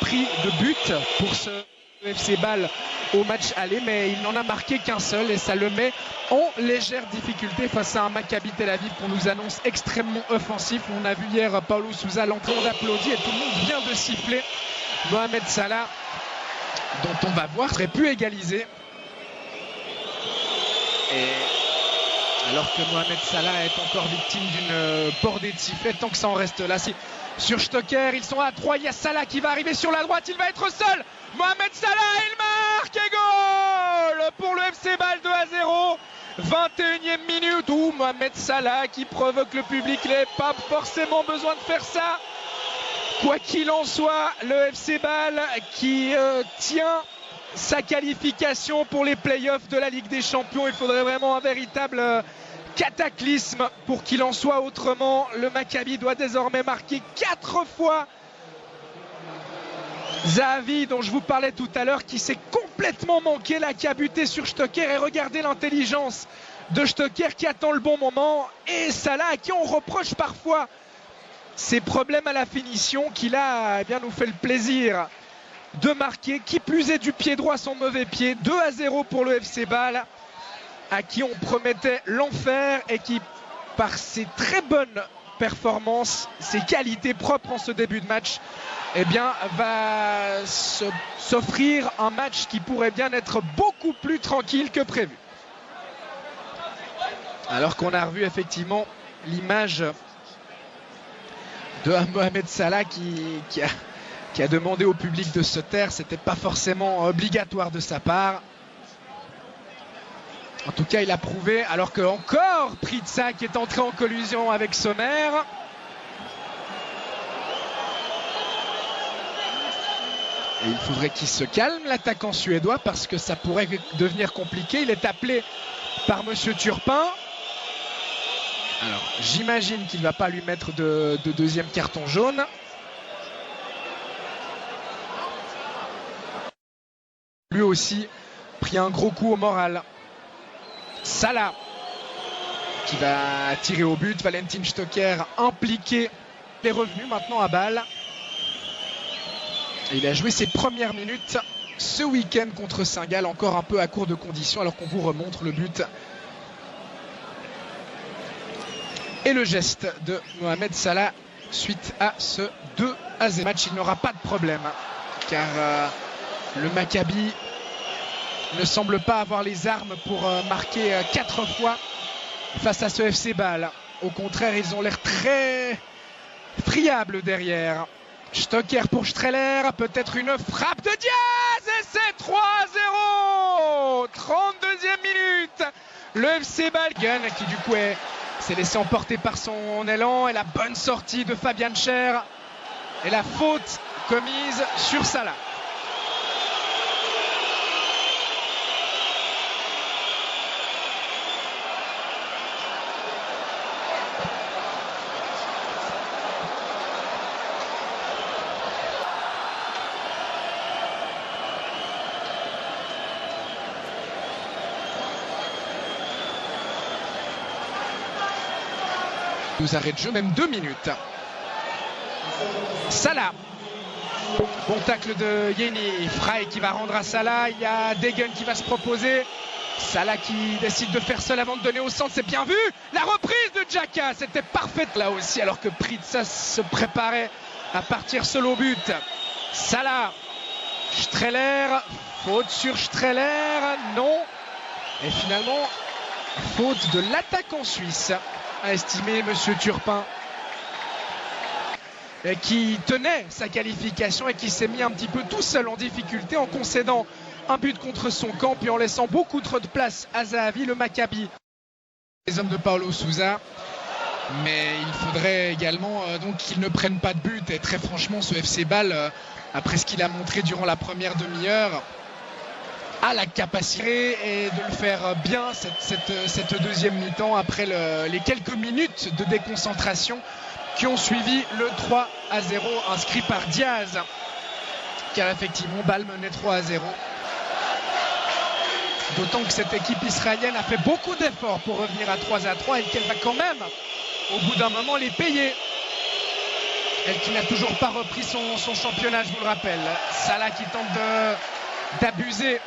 pris de but pour ce FC Bâle au match aller, mais il n'en a marqué qu'un seul et ça le met en légère difficulté face à un Maccabi Tel Aviv qu'on nous annonce extrêmement offensif. On a vu hier Paulo Sousa l'entrée, on applaudit et tout le monde vient de siffler. Mohamed Salah, dont on va voir, aurait pu égaliser. Et alors que Mohamed Salah est encore victime d'une bordée de sifflets, tant que ça en reste là. Sur Stocker, ils sont à 3, il y a Salah qui va arriver sur la droite, il va être seul. Mohamed Salah, il marque et goal pour le FC Bâle 2-0. 21e minute où Mohamed Salah qui provoque le public, il n'avait pas forcément besoin de faire ça. Quoi qu'il en soit, le FC Bâle qui tient sa qualification pour les playoffs de la Ligue des Champions. Il faudrait vraiment un véritable cataclysme pour qu'il en soit autrement. Le Maccabi doit désormais marquer 4 fois. Zahavi, dont je vous parlais tout à l'heure, qui s'est complètement manqué là, qui a buté sur Stocker. Et regardez l'intelligence de Stocker qui attend le bon moment. Et Salah, à qui on reproche parfois ses problèmes à la finition, qui là bien nous fait le plaisir de marquer. Qui plus est du pied droit, son mauvais pied. 2-0 pour le FC Bâle, à qui on promettait l'enfer et qui, par ses très bonnes performances, ses qualités propres en ce début de match, eh bien, va s'offrir un match qui pourrait bien être beaucoup plus tranquille que prévu. Alors qu'on a revu effectivement l'image de Mohamed Salah qui a demandé au public de se taire. C'était pas forcément obligatoire de sa part. En tout cas, il a prouvé, alors que encore Pritsa qui est entré en collision avec Sommer. Et il faudrait qu'il se calme, l'attaquant suédois, parce que ça pourrait devenir compliqué. Il est appelé par Monsieur Turpin. Alors, j'imagine qu'il ne va pas lui mettre de deuxième carton jaune. Lui aussi pris un gros coup au moral. Salah qui va tirer au but. Valentin Stocker impliqué. Il est revenu maintenant à Bâle. Et il a joué ses premières minutes ce week-end contre Saint-Gall, encore un peu à court de conditions, alors qu'on vous remontre le but. Et le geste de Mohamed Salah suite à ce 2-0 match. Il n'aura pas de problème, car le Maccabi ne semble pas avoir les armes pour marquer 4 fois face à ce FC Bâle. Au contraire, ils ont l'air très friables derrière. Stocker pour Streller, peut-être une frappe de Diaz et c'est 3-0. 32e minute. Le FC Bâle qui du coup s'est laissé emporter par son élan, et la bonne sortie de Fabian Schär et la faute commise sur Salah. Nous arrête de jeu, même 2 minutes. Salah. Bon tacle de Yeni. Frey qui va rendre à Salah. Il y a Degen qui va se proposer. Salah qui décide de faire seul avant de donner au centre. C'est bien vu. La reprise de Xhaka. C'était parfaite là aussi, alors que Pritsa se préparait à partir seul au but. Salah. Streller. Faute sur Streller. Non. Et finalement, faute de l'attaquant suisse, a estimé Monsieur Turpin, qui tenait sa qualification et qui s'est mis un petit peu tout seul en difficulté en concédant un but contre son camp, puis en laissant beaucoup trop de place à Zahavi, le Maccabi. Les hommes de Paulo Sousa, mais il faudrait également donc qu'ils ne prennent pas de but. Et très franchement, ce FC Bâle, après ce qu'il a montré durant la première demi-heure, a la capacité et de le faire bien cette deuxième mi-temps, après les quelques minutes de déconcentration qui ont suivi le 3-0 inscrit par Diaz, car effectivement Bâle menait 3-0. D'autant que cette équipe israélienne a fait beaucoup d'efforts pour revenir à 3-3 et qu'elle va quand même au bout d'un moment les payer. Elle qui n'a toujours pas repris son championnat, je vous le rappelle. Salah qui tente d'abuser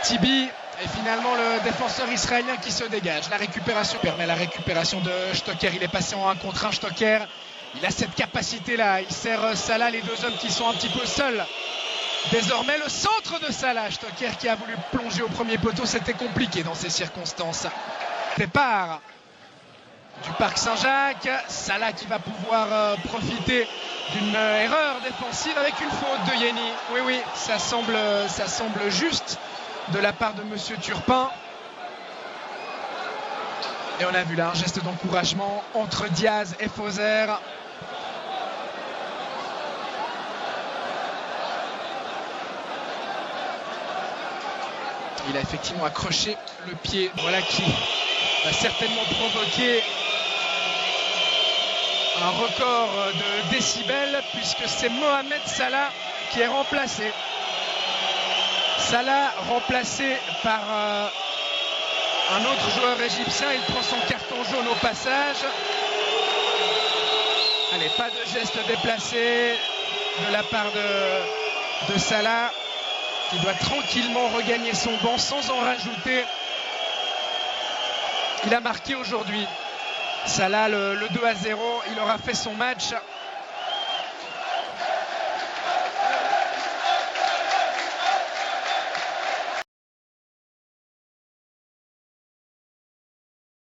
Tibi. Et finalement le défenseur israélien qui se dégage. La récupération permet la récupération de Stocker. Il est passé en 1 contre 1. Stocker, il a cette capacité là. Il sert Salah, les deux hommes qui sont un petit peu seuls. Désormais le centre de Salah. Stocker qui a voulu plonger au premier poteau. C'était compliqué dans ces circonstances. Départ du Parc Saint-Jacques. Salah qui va pouvoir profiter d'une erreur défensive avec une faute de Yeni. Oui, ça semble juste de la part de Monsieur Turpin. Et on a vu là un geste d'encouragement entre Diaz et Fauser. Il a effectivement accroché le pied. Voilà qui va certainement provoquer un record de décibels puisque c'est Mohamed Salah qui est remplacé. Salah remplacé par un autre joueur égyptien. Il prend son carton jaune au passage. Allez, pas de geste déplacé de la part de Salah qui doit tranquillement regagner son banc sans en rajouter. Il a marqué aujourd'hui. Salah le 2-0, il aura fait son match.